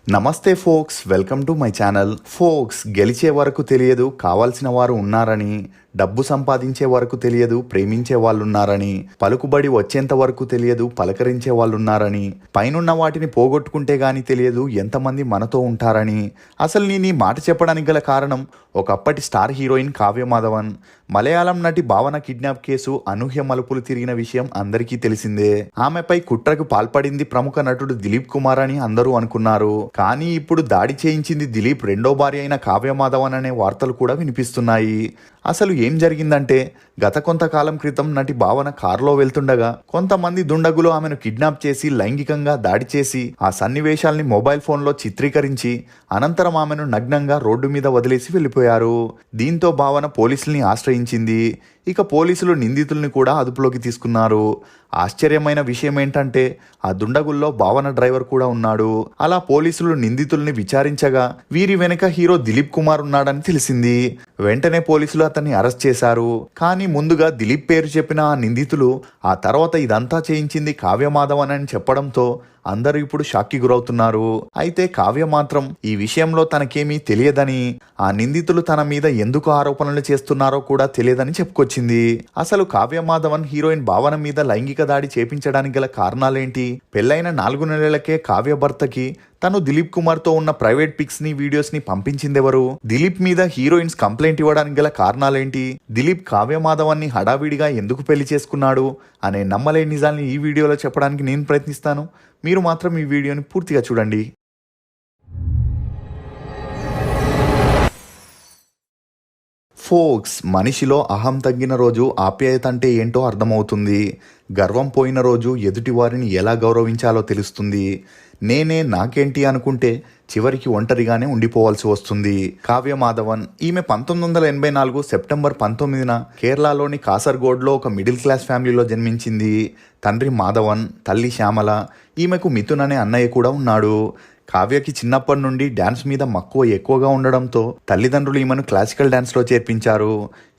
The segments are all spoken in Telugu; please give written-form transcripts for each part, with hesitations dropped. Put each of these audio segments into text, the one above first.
నమస్తే folks, welcome to my channel. Folks, గెలిచే వరకు తెలియదు కావాల్సిన వారు ఉన్నారని, డబ్బు సంపాదించే వరకు తెలియదు ప్రేమించే వాళ్ళున్నారని, పలుకుబడి వచ్చేంత వరకు తెలియదు పలకరించే వాళ్ళున్నారని, పైనున్న వాటిని పోగొట్టుకుంటే గాని తెలియదు ఎంతమంది మనతో ఉంటారని. అసలు నేను ఈ మాట చెప్పడానికి గల కారణం, ఒకప్పటి స్టార్ హీరోయిన్ కావ్య మాధవన్, మలయాళం నటి భావన కిడ్నాప్ కేసు అనూహ్య మలుపులు తిరిగిన విషయం అందరికీ తెలిసిందే. ఆమెపై కుట్రకు పాల్పడింది ప్రముఖ నటుడు దిలీప్ కుమార్ అని అందరూ అనుకున్నారు. కానీ ఇప్పుడు దాడి చేయించింది దిలీప్ రెండో భార్య అయిన కావ్య మాధవన్ అనే వార్తలు కూడా వినిపిస్తున్నాయి. అసలు ఏం జరిగిందంటే, గత కొంతకాలం క్రితం నటి భావన కారులో వెళ్తుండగా కొంతమంది దుండగులు ఆమెను కిడ్నాప్ చేసి లైంగికంగా దాడి చేసి ఆ సన్నివేశాల్ని మొబైల్ ఫోన్లో చిత్రీకరించి అనంతరం ఆమెను నగ్నంగా రోడ్డు మీద వదిలేసి వెళ్ళిపోయారు. దీంతో భావన పోలీసుల్ని ఆశ్రయించింది. ఇక పోలీసులు నిందితుల్ని కూడా అదుపులోకి తీసుకున్నారు. ఆశ్చర్యమైన విషయం ఏంటంటే, ఆ దుండగుల్లో భావన డ్రైవర్ కూడా ఉన్నాడు. అలా పోలీసులు నిందితుల్ని విచారించగా వీరి వెనుక హీరో దిలీప్ కుమార్ ఉన్నాడని తెలిసింది. వెంటనే పోలీసులు అతన్ని అరెస్ట్ చేశారు. కానీ ముందుగా దిలీప్ పేరు చెప్పిన ఆ నిందితులు ఆ తర్వాత ఇదంతా చేయించింది కావ్య మాధవన్ అని చెప్పడంతో అందరూ ఇప్పుడు షాక్కి గురవుతున్నారు. అయితే కావ్య మాత్రం ఈ విషయంలో తనకేమీ తెలియదని, ఆ నిందితులు తన మీద ఎందుకు ఆరోపణలు చేస్తున్నారో కూడా తెలియదని చెప్పుకొచ్చింది. అసలు కావ్య మాధవన్ హీరోయిన్ భావన మీద లైంగిక దాడి చేపించడానికి గల కారణాలేంటి? పెళ్లైన 4 నెలలకే కావ్య భర్తకి తను దిలీప్ కుమార్ తో ఉన్న ప్రైవేట్ పిక్స్ ని, వీడియోస్ ని పంపించిందెవరు? దిలీప్ మీద హీరోయిన్స్ కంప్లైంట్ ఇవ్వడానికి గల కారణాలేంటి? దిలీప్ కావ్య మాధవన్ ని హడావిడిగా ఎందుకు పెళ్లి చేసుకున్నాడు అనే నమ్మలేని నిజాల్ని ఈ వీడియోలో చెప్పడానికి నేను ప్రయత్నిస్తాను. మీరు మాత్రం ఈ వీడియోని పూర్తిగా చూడండి. ఫోక్స్, మనిషిలో అహం తగ్గిన రోజు ఆప్యాయత అంటే ఏంటో అర్థమవుతుంది. గర్వం పోయిన రోజు ఎదుటి వారిని ఎలా గౌరవించాలో తెలుస్తుంది. నేనే నాకేంటి అనుకుంటే చివరికి ఒంటరిగానే ఉండిపోవాల్సి వస్తుంది. కావ్య మాధవన్, ఈమె 1984 సెప్టెంబర్ 19న కేరళలోని కాసర్గోడ్లో ఒక మిడిల్ క్లాస్ ఫ్యామిలీలో జన్మించింది. తండ్రి మాధవన్, తల్లి శ్యామల. ఈమెకు మిథున్ అనే అన్నయ్య కూడా ఉన్నాడు. కావ్యకి చిన్నప్పటి నుండి డ్యాన్స్ మీద మక్కువ ఎక్కువగా ఉండడంతో తల్లిదండ్రులు ఈమెను క్లాసికల్ డ్యాన్స్లో చేర్పించారు.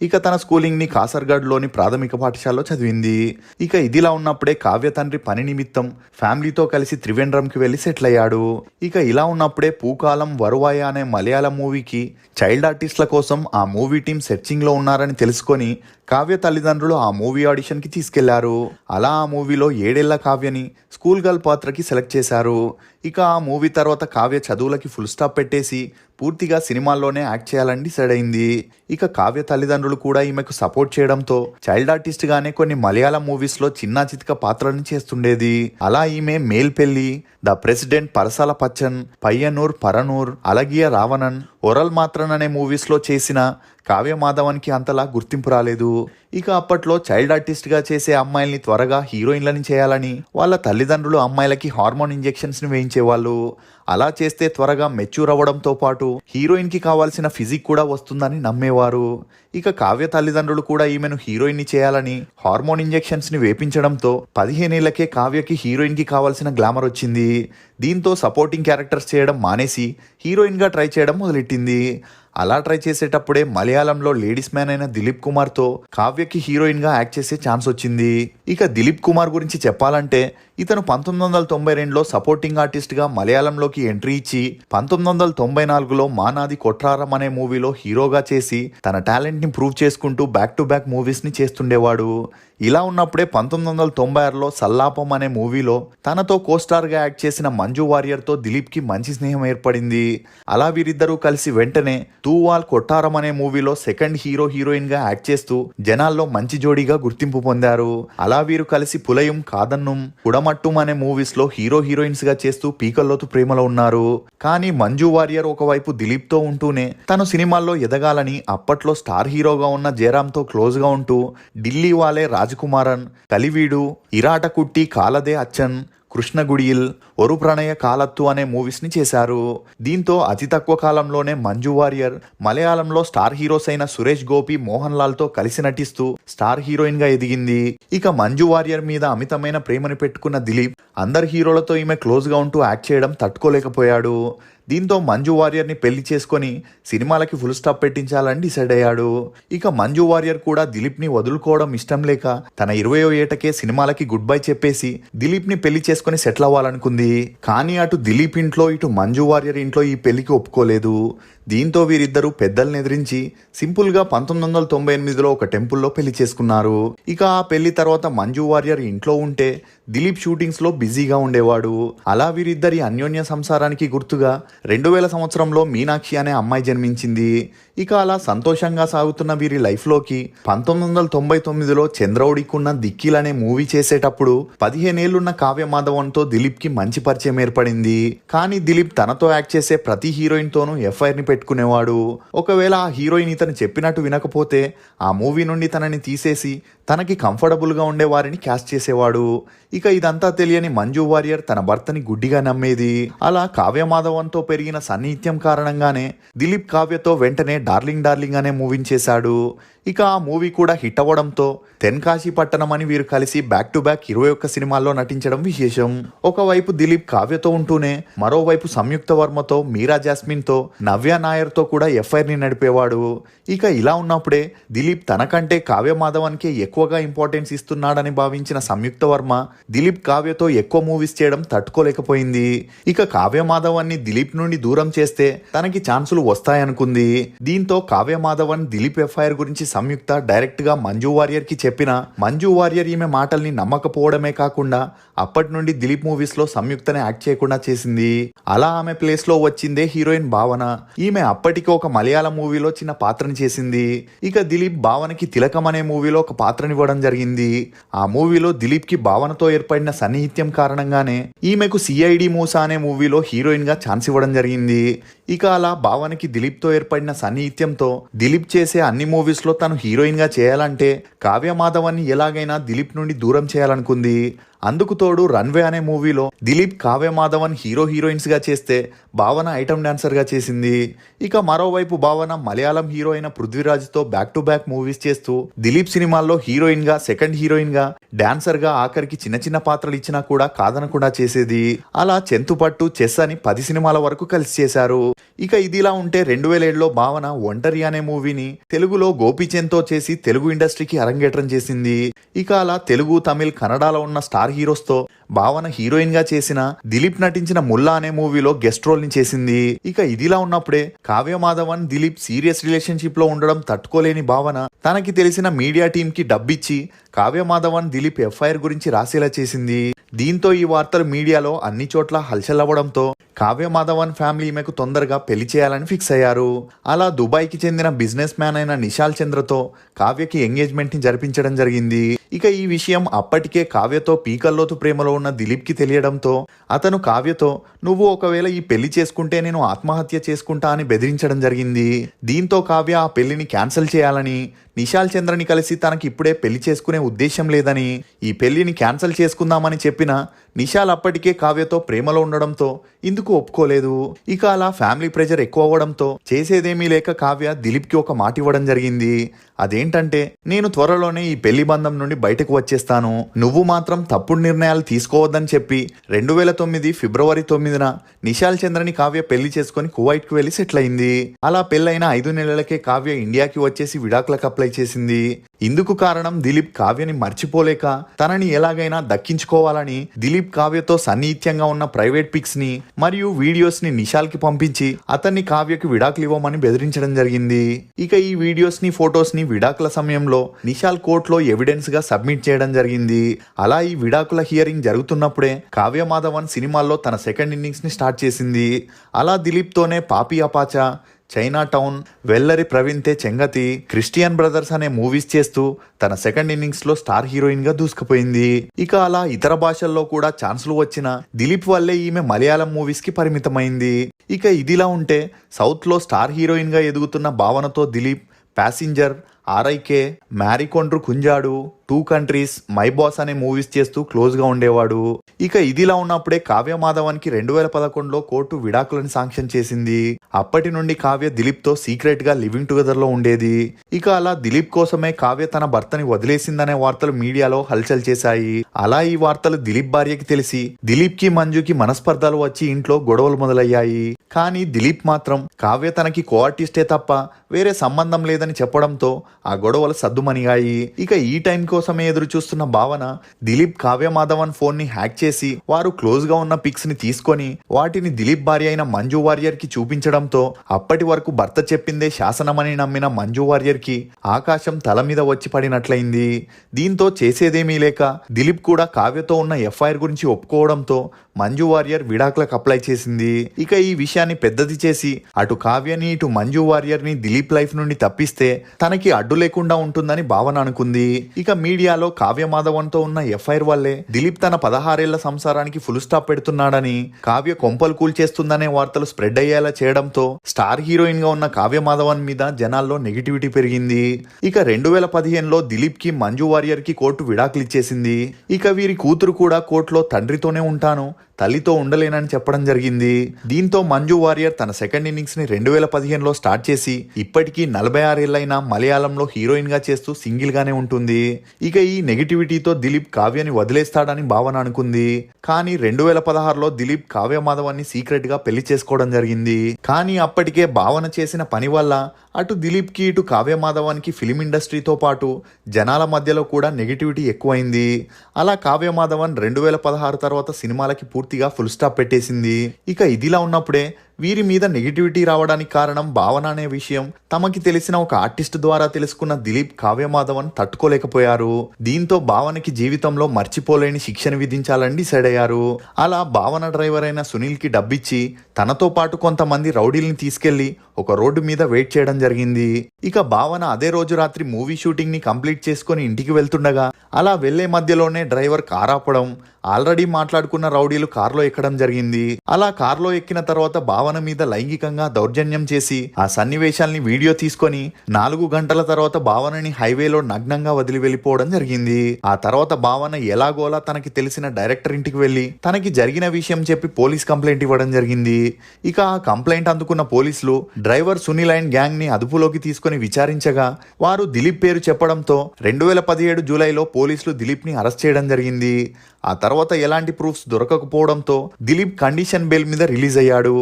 ఇక తన స్కూలింగ్ని కాసర్గఢ్లోని ప్రాథమిక పాఠశాలలో చదివింది. ఇక ఇదిలా ఉన్నప్పుడే కావ్య తండ్రి పని నిమిత్తం ఫ్యామిలీతో కలిసి త్రివేంద్రంకి వెళ్లి సెటిల్ అయ్యాడు. ఇక ఇలా ఉన్నప్పుడే పూకాలం వరువాయ అనే మలయాళం మూవీకి చైల్డ్ ఆర్టిస్టుల కోసం ఆ మూవీ టీం సెర్చింగ్లో ఉన్నారని తెలుసుకొని కావ్య తల్లిదండ్రులు ఆ మూవీ ఆడిషన్కి తీసుకెళ్లారు. అలా ఆ మూవీలో 7 ఏళ్ల కావ్యని స్కూల్ గర్ల్ పాత్రకి సెలెక్ట్ చేశారు. ఇక ఆ మూవీ తర్వాత కావ్య చదువులకి ఫుల్ స్టాప్ పెట్టేసి పూర్తిగా సినిమాల్లోనే యాక్ట్ చేయాలని డిసైడ్ అయింది. ఇక కావ్య తల్లిదండ్రులు కూడా ఈమెకు సపోర్ట్ చేయడంతో చైల్డ్ ఆర్టిస్ట్ గానే కొన్ని మలయాళం మూవీస్ లో చిన్నా చితక పాత్రలను చేస్తుండేది. అలా ఈమె మేల్ పెళ్లి, ద ప్రెసిడెంట్ పరసాల పచ్చన్, పయ్యనూర్ పరనూర్, అలగియ రావణన్, ఒరల్ మాత్రన్ అనే మూవీస్ లో చేసిన కావ్య మాధవన్కి అంతలా గుర్తింపు రాలేదు. ఇక అప్పట్లో చైల్డ్ ఆర్టిస్ట్ గా చేసే అమ్మాయిల్ని త్వరగా హీరోయిన్లని చేయాలని వాళ్ళ తల్లిదండ్రులు అమ్మాయిలకి హార్మోన్ ఇంజెక్షన్స్ ని వేయించేవాళ్ళు. అలా చేస్తే త్వరగా మెచ్యూర్ అవ్వడంతో పాటు హీరోయిన్ కి కావాల్సిన ఫిజిక్ కూడా వస్తుందని నమ్మేవారు. ఇక కావ్య తల్లిదండ్రులు కూడా ఈమెను హీరోయిన్ ని చేయాలని హార్మోన్ ఇంజెక్షన్స్ ని వేపించడంతో 15 ఏళ్లకే కావ్యకి హీరోయిన్ కి కావాల్సిన గ్లామర్ వచ్చింది. దీంతో సపోర్టింగ్ క్యారెక్టర్స్ చేయడం మానేసి హీరోయిన్ గా ట్రై చేయడం మొదలెట్టింది. అలా ట్రై చేసేటప్పుడే మలయాళంలో లేడీస్ మ్యాన్ అయిన దిలీప్ కుమార్ తో కావ్యకి హీరోయిన్ గా యాక్ట్ చేసే ఛాన్స్ వచ్చింది. ఇక దిలీప్ కుమార్ గురించి చెప్పాలంటే, ఇతను 1992లో సపోర్టింగ్ ఆర్టిస్ట్ గా మలయాళంలోకి ఎంట్రీ ఇచ్చి 1994లో మానాది కొట్రారం అనే మూవీలో హీరోగా చేసి తన టాలెంట్ ని ప్రూవ్ చేసుకుంటూ బ్యాక్ టు బ్యాక్ మూవీస్ ని చేస్తుండేవాడు. ఇలా ఉన్నప్పుడే 1996లో సల్లాపం అనే మూవీలో తనతో కోస్టార్ గా యాక్ట్ చేసిన మంజు వారియర్ తో దిలీప్ కి మంచి స్నేహం ఏర్పడింది. అలా వీరిద్దరూ కలిసి వెంటనే తూవాల్ కొట్టారం అనే మూవీలో సెకండ్ హీరోయిన్ గా యాక్ట్ చేస్తూ జనాల్లో మంచి జోడీగా గుర్తింపు పొందారు. అలా వీరు కలిసి పులయం, కాదన్నం, కుడమట్టుం అనే మూవీస్ లో హీరోయిన్స్ గా చేస్తూ పీకల్లోతు ప్రేమలో ఉన్నారు. కానీ మంజు వారియర్ ఒకవైపు దిలీప్ తో ఉంటూనే తను సినిమాల్లో ఎదగాలని అప్పట్లో స్టార్ హీరోగా ఉన్న జయరామ్ తో క్లోజ్ గా ఉంటూ ఢిల్లీ వాలే రాజకుమారన్, కలివీడు, ఇరాట కుట్టి కాలదే అచ్చన్, కృష్ణగుడియిల్, ఒరు ప్రణయ కాలత్తు అనే మూవీస్ ని చేశారు. దీంతో అతి తక్కువ కాలంలోనే మంజు వారియర్ మలయాళంలో స్టార్ హీరోస్ అయిన సురేష్ గోపి, మోహన్ లాల్ తో కలిసి నటిస్తూ స్టార్ హీరోయిన్ గా ఎదిగింది. ఇక మంజు వారియర్ మీద అమితమైన ప్రేమను పెట్టుకున్న దిలీప్ అందరు హీరోలతో ఈమె క్లోజ్గా ఉంటూ యాక్ట్ చేయడం తట్టుకోలేకపోయాడు. దీంతో మంజు వారియర్ని పెళ్లి చేసుకొని సినిమాలకి ఫుల్ స్టాప్ పెట్టించాలని డిసైడ్ అయ్యాడు. ఇక మంజు వారియర్ కూడా దిలీప్ని వదులుకోవడం ఇష్టం లేక తన 20వ ఏటకే సినిమాలకి గుడ్ బై చెప్పేసి దిలీప్ని పెళ్లి చేసుకొని సెటిల్ అవ్వాలనుకుంది. కానీ అటు దిలీప్ ఇంట్లో ఇటు మంజు వారియర్ ఇంట్లో ఈ పెళ్లికి ఒప్పుకోలేదు. దీంతో వీరిద్దరూ పెద్దల్ని ఎదిరించి సింపుల్గా 1998లో ఒక టెంపుల్లో పెళ్లి చేసుకున్నారు. ఇక ఆ పెళ్లి తర్వాత మంజు వారియర్ ఇంట్లో ఉంటే దిలీప్ షూటింగ్స్లో బిజీగా ఉండేవాడు. అలా వీరిద్దరి అన్యోన్య సంసారానికి గుర్తుగా 2000 సంవత్సరంలో మీనాక్షి అనే అమ్మాయి జన్మించింది. ఇక అలా సంతోషంగా సాగుతున్న వీరి లైఫ్లోకి 1999లో చంద్రౌడికున్న దిక్కిల్ అనే మూవీ చేసేటప్పుడు 15 ఏళ్లున్న కావ్య మాధవన్తో దిలీప్కి మంచి పరిచయం ఏర్పడింది. కానీ దిలీప్ తనతో యాక్ట్ చేసే ప్రతి హీరోయిన్తోనూ ఎఫ్ఐఆర్ని పెట్టుకునేవాడు. ఒకవేళ ఆ హీరోయిన్ ఇతను చెప్పినట్టు వినకపోతే ఆ మూవీ నుండి తనని తీసేసి తనకి కంఫర్టబుల్గా ఉండే వారిని క్యాస్ట్ చేసేవాడు. ఇక ఇదంతా తెలియని మంజు వారియర్ తన భర్తని గుడ్డిగా నమ్మేది. అలా కావ్య మాధవన్తో పెరిగిన సన్నిహిత్యం కారణంగానే దిలీప్ కావ్యతో వెంటనే డార్లింగ్ డార్లింగ్ అనే మూవీని చేశాడు. ఇక ఆ మూవీ కూడా హిట్ అవ్వడంతో తెన్కాశీ పట్టణం అని వీరు కలిసి బ్యాక్ టు బ్యాక్ 21 సినిమాల్లో నటించడం విశేషం. ఒకవైపు దిలీప్ కావ్యతో ఉంటూనే మరోవైపు సంయుక్త వర్మతో, మీరా జాస్మిన్తో, నవ్య నాయర్తో కూడా ఎఫ్ఐఆర్ని నడిపేవాడు. ఇక ఇలా ఉన్నప్పుడే దిలీప్ తనకంటే కావ్య మాధవన్కే ఎక్కువగా ఇంపార్టెన్స్ ఇస్తున్నాడని భావించిన సంయుక్త వర్మ దిలీప్ కావ్యతో ఎక్కువ మూవీస్ చేయడం తట్టుకోలేకపోయింది. ఇక కావ్య మాధవన్ని దిలీప్ నుండి దూరం చేస్తే తనకి ఛాన్సులు వస్తాయనుకుంది. దీంతో కావ్య మాధవన్ దిలీప్ ఎఫ్ఐఆర్ గురించి సంయుక్త డైరెక్ట్ గా మంజు వారియర్ కి చెప్పిన మంజు వారియర్ ఈమె మాటల్ని నమ్మకపోవడమే కాకుండా అప్పటి నుండి దిలీప్ మూవీస్ లో సంయుక్తని యాక్ట్ చేయకుండా చేసింది. అలా ఆమె ప్లేస్ లో వచ్చిందే హీరోయిన్ భావన. ఈమె అప్పటికి ఒక మలయాళం మూవీలో చిన్న పాత్రని చేసింది. ఇక దిలీప్ భావనకి తిలకం అనే మూవీలో ఒక పాత్రనివ్వడం జరిగింది. ఆ మూవీలో దిలీప్ కి భావనతో ఏర్పడిన సన్నిహిత్యం కారణంగానే ఈమెకు సిఐడి మూసా అనే మూవీలో హీరోయిన్ గా ఛాన్స్ ఇవ్వడం జరిగింది. ఇక అలా భావనకి దిలీప్ తో ఏర్పడిన సన్నిహిత్యంతో దిలీప్ చేసే అన్ని మూవీస్ లో తను హీరోయిన్ గా చేయాలంటే కావ్య మాధవన్ని ఎలాగైనా దిలీప్ నుండి దూరం చేయాలనుకుంది. అందుకు తోడు రన్వే అనే మూవీలో దిలీప్ కావ్య మాధవన్ హీరోయిన్స్ గా చేస్తే భావన ఐటమ్ డాన్సర్ గా చేసింది. ఇక మరోవైపు భావన మలయాళం హీరో అయిన పృథ్వీరాజ్ తో బ్యాక్ టు బ్యాక్ మూవీస్ చేస్తూ దిలీప్ సినిమాల్లో హీరోయిన్ గా, సెకండ్ హీరోయిన్ గా, డాన్సర్ గా, ఆఖరికి చిన్న చిన్న పాత్రలు ఇచ్చినా కూడా కాదనకుండా చేసేది. అలా చెంతుపట్టు, చెస్ అని 10 సినిమాల వరకు కలిసి చేశారు. ఇక ఇదిలా ఉంటే 2007లో భావన ఒంటరి అనే మూవీని తెలుగులో గోపీచంద్తో చేసి తెలుగు ఇండస్ట్రీకి అరంగేట్రం చేసింది. ఇక అలా తెలుగు, తమిళ్, కన్నడలో ఉన్న స్టార్ హీరోస్తో భావన హీరోయిన్ గా చేసిన దిలీప్ నటించిన ముల్లా అనే మూవీలో గెస్ట్ రోల్ ని చేసింది. ఇక ఇదిలా ఉన్నప్పుడే కావ్య మాధవన్ దిలీప్ సీరియస్ రిలేషన్షిప్ లో ఉండడం తట్టుకోలేని భావన తనకి తెలిసిన మీడియా టీమ్ కి డబ్బిచ్చి కావ్య మాధవన్ దిలీప్ ఎఫ్ఐఆర్ గురించి రాసేలా చేసింది. దీంతో ఈ వార్తలు మీడియాలో అన్ని చోట్ల హల్చల్ అవ్వడంతో కావ్య మాధవన్ ఫ్యామిలీ ఈమెకు తొందరగా పెళ్లి చేయాలని ఫిక్స్ అయ్యారు. అలా దుబాయ్కి చెందిన బిజినెస్ మ్యాన్ అయిన నిశాల్ చంద్రతో కావ్యకి ఎంగేజ్మెంట్ ని జరిపించడం జరిగింది. ఇక ఈ విషయం అప్పటికే కావ్యతో పీకల్లోతు ప్రేమలో ఉన్న దిలీప్ కి తెలియడంతో అతను కావ్యతో నువ్వు ఒకవేళ ఈ పెళ్లి చేసుకుంటే నేను ఆత్మహత్య చేసుకుంటా అని బెదిరించడం జరిగింది. దీంతో కావ్య ఆ పెళ్లిని క్యాన్సిల్ చేయాలని, నిశాల్ చంద్రని కలిసి తనకి ఇప్పుడే పెళ్లి చేసుకునే ఉద్దేశం లేదని, ఈ పెళ్లిని క్యాన్సిల్ చేసుకుందామని చెప్పిన నిశాల్ అప్పటికే కావ్యతో ప్రేమలో ఉండడంతో ఇందుకు ఒప్పుకోలేదు. ఇక అలా ఫ్యామిలీ ప్రెషర్ ఎక్కువ అవ్వడంతో చేసేదేమీ లేక కావ్య దిలీప్ కి ఒక మాట ఇవ్వడం జరిగింది. అదేంటంటే, నేను త్వరలోనే ఈ పెళ్లి బంధం నుండి బయటకు వచ్చేస్తాను, నువ్వు మాత్రం తప్పుడు నిర్ణయాలు తీసుకోవద్దని చెప్పి 2009 ఫిబ్రవరి 9న నిశాల్ చంద్రని కావ్య పెళ్లి చేసుకుని కువైట్ కు వెళ్లి సెటిల్ అయింది. అలా పెళ్లైన 5 నెలలకే కావ్య ఇండియాకి వచ్చేసి విడాకులకు అప్లై చేసింది. ఇందుకు కారణం దిలీప్ కావ్యని మర్చిపోలేక తనని ఎలాగైనా దక్కించుకోవాలని దిలీప్ కావ్యతో సన్నిహిత్యంగా ఉన్న ప్రైవేట్ పిక్స్ ని మరియు వీడియోస్ ని నిశాల్ కి పంపించి అతన్ని కావ్యకి విడాకులు ఇవ్వమని బెదిరించడం జరిగింది. ఇక ఈ వీడియోస్ ని, ఫొటోస్ ని విడాకుల సమయంలో నిశాల్ కోర్టులో ఎవిడెన్స్ గా సబ్మిట్ చేయడం జరిగింది. అలా ఈ విడాకుల హియరింగ్ జరుగుతున్నప్పుడే కావ్య మాధవన్ సినిమాల్లో తన సెకండ్ ఇన్నింగ్స్ ని స్టార్ట్ చేసింది. అలా దిలీప్ తోనే పాపి అపాచా, చైనా టౌన్, వెల్లరి ప్రవీణ్తే చెంగతి, క్రిస్టియన్ బ్రదర్స్ అనే మూవీస్ చేస్తూ తన సెకండ్ ఇన్నింగ్స్ లో స్టార్ హీరోయిన్ గా దూసుకుపోయింది. ఇక అలా ఇతర భాషల్లో కూడా ఛాన్సులు వచ్చిన దిలీప్ వల్లే ఈమె మలయాళం మూవీస్ కి పరిమితమైంది. ఇక ఇదిలా ఉంటే సౌత్ లో స్టార్ హీరోయిన్ గా ఎదుగుతున్న భావనతో Dileep passenger, Arike, Marykkundoru Kunjaadu, 2 countries, my boss అనే మూవీస్ చేస్తూ క్లోజ్ గా ఉండేవాడు. ఇక ఇదిలా ఉన్నప్పుడే కావ్య మాధవన్కి 2011లో కోర్టు విడాకులను శాంక్షన్ చేసింది. అప్పటి నుండి కావ్య దిలీప్ తో సీక్రెట్ గా లివింగ్ టుగెదర్ లో ఉండేది. ఇక అలా దిలీప్ కోసమే కావ్య తన భర్తని వదిలేసిందనే వార్తలు మీడియాలో హల్చల్ చేశాయి. అలా ఈ వార్తలు దిలీప్ భార్యకి తెలిసి దిలీప్ కి మంజుకి మనస్పర్ధలు వచ్చి ఇంట్లో గొడవలు మొదలయ్యాయి. కానీ దిలీప్ మాత్రం కావ్య తనకి కో ఆర్టిస్టే తప్ప వేరే సంబంధం లేదని చెప్పడంతో ఆ గొడవలు సద్దుమణిగాయి. ఇక ఈ టైం కోసమే ఎదురు చూస్తున్న భావన దిలీప్ కావ్య మాధవన్ ఫోన్ ని హ్యాక్ చేసి వారు క్లోజ్ గా ఉన్న పిక్స్ ని తీసుకొని వాటిని దిలీప్ భార్య అయిన మంజు వారియర్ కి చూపించడంతో అప్పటి వరకు భర్త చెప్పిందే శాసనమని నమ్మిన మంజు వారియర్ కి ఆకాశం తల మీద వచ్చి పడినట్లయింది. దీంతో చేసేదేమీ లేక దిలీప్ కూడా కావ్యతో ఉన్న ఎఫ్ఐఆర్ గురించి ఒప్పుకోవడంతో మంజు వారియర్ విడాకులకు అప్లై చేసింది. ఇక ఈ విషయాన్ని పెద్దది చేసి అటు కావ్యని ఇటు మంజు వారియర్ ని దిలీప్ లైఫ్ నుండి తప్పిస్తే తనకి అడ్డు లేకుండా ఉంటుందని భావన అనుకుంది. ఇక మీడియాలో కావ్య మాధవన్ తో ఉన్న ఎఫ్ఐఆర్ వల్లే దిలీప్ తన 16 ఏళ్ల సంసారానికి ఫుల్ స్టాప్ పెడుతున్నాడని, కావ్య కొంపలు కూల్చేస్తుందనే వార్తలు స్ప్రెడ్ అయ్యేలా చేయడంతో స్టార్ హీరోయిన్ గా ఉన్న కావ్య మాధవన్ మీద జనాల్లో నెగిటివిటీ పెరిగింది. ఇక 2015లో దిలీప్ కి మంజు వారియర్ కి కోర్టు విడాకులు ఇచ్చేసింది. ఇక వీరి కూతురు కూడా కోర్టులో తండ్రితోనే ఉంటాను, తల్లితో ఉండలేనని చెప్పడం జరిగింది. దీంతో మంజు వారియర్ తన సెకండ్ ఇన్నింగ్స్ ని 2015లో స్టార్ట్ చేసి ఇప్పటికీ 46 ఏళ్లైనా మలయాళంలో హీరోయిన్ గా చేస్తూ సింగిల్ గానే ఉంటుంది. ఇక ఈ నెగిటివిటీతో దిలీప్ కావ్యని వదిలేస్తాడని భావన అనుకుంది. కానీ 2016లో దిలీప్ కావ్య మాధవన్ని సీక్రెట్ గా పెళ్లి చేసుకోవడం జరిగింది. కానీ అప్పటికే భావన చేసిన పని వల్ల అటు దిలీప్ కి ఇటు కావ్య మాధవన్కి ఫిలిం ఇండస్ట్రీతో పాటు జనాల మధ్యలో కూడా నెగిటివిటీ ఎక్కువైంది. అలా కావ్య మాధవన్ 2016 తర్వాత సినిమాలకి పూర్తిగా ఫుల్ స్టాప్ పెట్టేసింది. ఇక ఇదిలా ఉన్నప్పుడే వీరి మీద నెగిటివిటీ రావడానికి కారణం భావన అనే విషయం తమకి తెలిసిన ఒక ఆర్టిస్ట్ ద్వారా తెలుసుకున్న దిలీప్ కావ్య మాధవన్ తట్టుకోలేకపోయారు. దీంతో భావనకి జీవితంలో మర్చిపోలేని శిక్షను విధించాలని డిసైడ్ అయ్యారు. అలా భావన డ్రైవర్ అయిన సునీల్ కి డబ్బిచ్చి తనతో పాటు కొంతమంది రౌడీల్ని తీసుకెళ్లి ఒక రోడ్డు మీద వెయిట్ చేయడం జరిగింది. ఇక భావన అదే రోజు రాత్రి మూవీ షూటింగ్ ని కంప్లీట్ చేసుకుని ఇంటికి వెళ్తుండగా అలా వెళ్లే మధ్యలోనే డ్రైవర్ కార్ ఆపడం, ఆల్రెడీ మాట్లాడుకున్న రౌడీలు కార్లో ఎక్కడం జరిగింది. అలా కార్లో ఎక్కిన తర్వాత భావన మీద లైంగికంగా దౌర్జన్యం చేసి ఆ సన్నివేశాల్ని వీడియో తీసుకొని 4 గంటల తర్వాత భావనని హైవేలో నగ్నంగా వదిలి వెళ్ళిపోవడం జరిగింది. ఆ తర్వాత భావన ఎలాగోలా తనకి తెలిసిన డైరెక్టర్ ఇంటికి వెళ్లి తనకి జరిగిన విషయం చెప్పి పోలీస్ కంప్లైంట్ ఇవ్వడం జరిగింది. ఇక ఆ కంప్లైంట్ అందుకున్న పోలీసులు డ్రైవర్ సునీల్ అండ్ గ్యాంగ్ ని అదుపులోకి తీసుకుని విచారించగా వారు దిలీప్ పేరు చెప్పడంతో 2017 జూలైలో పోలీసులు దిలీప్ ని అరెస్ట్ చేయడం జరిగింది. ఆ తర్వాత ఎలాంటి ప్రూఫ్స్ దొరకకపోవడంతో దిలీప్ కండిషన్ బెయిల్ మీద రిలీజ్ అయ్యాడు.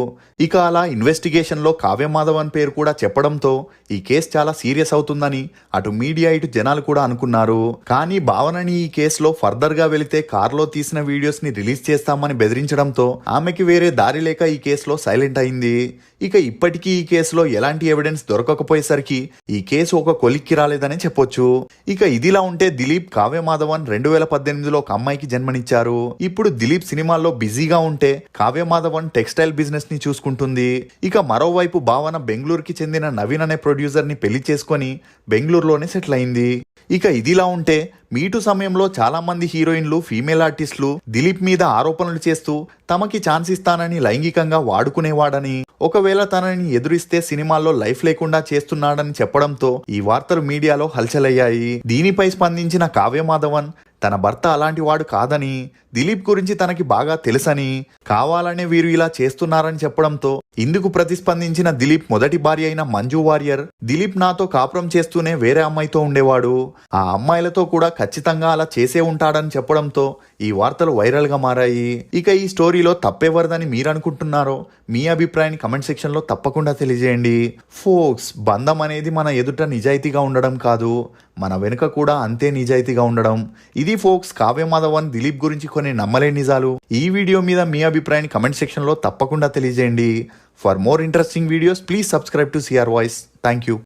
ఇక అలా ఇన్వెస్టిగేషన్ లో కావ్య మాధవన్ పేరు కూడా చెప్పడంతో ఈ కేసు చాలా సీరియస్ అవుతుందని అటు మీడియా ఇటు జనాలు కూడా అనుకున్నారు. కానీ భావనని ఈ కేసులో ఫర్దర్ గా వెళితే కార్లో తీసిన వీడియోస్ ని రిలీజ్ చేస్తామని బెదిరించడంతో ఆమెకి వేరే దారి లేక ఈ కేసులో సైలెంట్ అయింది. ఇక ఇప్పటికీ ఈ కేసులో ఎలాంటి ఎవిడెన్స్ దొరకకపోయేసరికి ఈ కేసు ఒక కొలిక్కి రాలేదని చెప్పొచ్చు. ఇక ఇదిలా ఉంటే దిలీప్ కావ్య మాధవన్ 2018లో ఒక అమ్మాయికి జన్మనిచ్చారు. ఇప్పుడు దిలీప్ సినిమాల్లో బిజీగా ఉంటే కావ్య మాధవన్ టెక్స్టైల్ బిజినెస్ ని చూసుకుంటుంది. ఇక మరోవైపు భావన బెంగళూరుకి చెందిన నవీన్ అనే ప్రొడ్యూసర్ ని పెళ్లి చేసుకుని బెంగళూరులోనే సెటిల్ అయింది. ఇక ఇదిలా ఉంటే మీటు సమయంలో చాలా మంది హీరోయిన్లు, ఫీమేల్ ఆర్టిస్టులు దిలీప్ మీద ఆరోపణలు చేస్తూ తమకి ఛాన్స్ ఇస్తానని లైంగికంగా వాడుకునేవాడని, ఒకవేళ తనని ఎదురిస్తే సినిమాల్లో లైఫ్ లేకుండా చేస్తున్నాడని చెప్పడంతో ఈ వార్తలు మీడియాలో హల్చల్ అయ్యాయి. దీనిపై స్పందించిన కావ్య మాధవన్ తన భర్త అలాంటి వాడు కాదని, దిలీప్ గురించి తనకి బాగా తెలుసని, కావాలనే వీరు ఇలా చేస్తున్నారని చెప్పడంతో ఇందుకు ప్రతిస్పందించిన దిలీప్ మొదటి భార్య అయిన మంజు వారియర్, దిలీప్ నాతో కాపురం చేస్తూనే వేరే అమ్మాయితో ఉండేవాడు, ఆ అమ్మాయిలతో కూడా ఖచ్చితంగా అలా చేసే ఉంటాడని చెప్పడంతో ఈ వార్తలు వైరల్ గా మారాయి. ఇక ఈ స్టోరీలో తప్పెవరిదని మీరు అనుకుంటున్నారో మీ అభిప్రాయాన్ని కమెంట్ సెక్షన్ లో తప్పకుండా తెలియజేయండి. ఫోక్స్, బంధం అనేది మన ఎదుట నిజాయితీగా ఉండడం కాదు, మన వెనుక కూడా అంతే నిజాయితీగా ఉండడం. ఇది ఫోక్స్ కావ్య మాధవన్ దిలీప్ గురించి కొన్ని నమ్మలేని నిజాలు. ఈ వీడియో మీద మీ అభిప్రాయాన్ని కమెంట్ సెక్షన్ లో తప్పకుండా తెలియజేయండి. For more interesting videos please subscribe to CR voice. Thank you.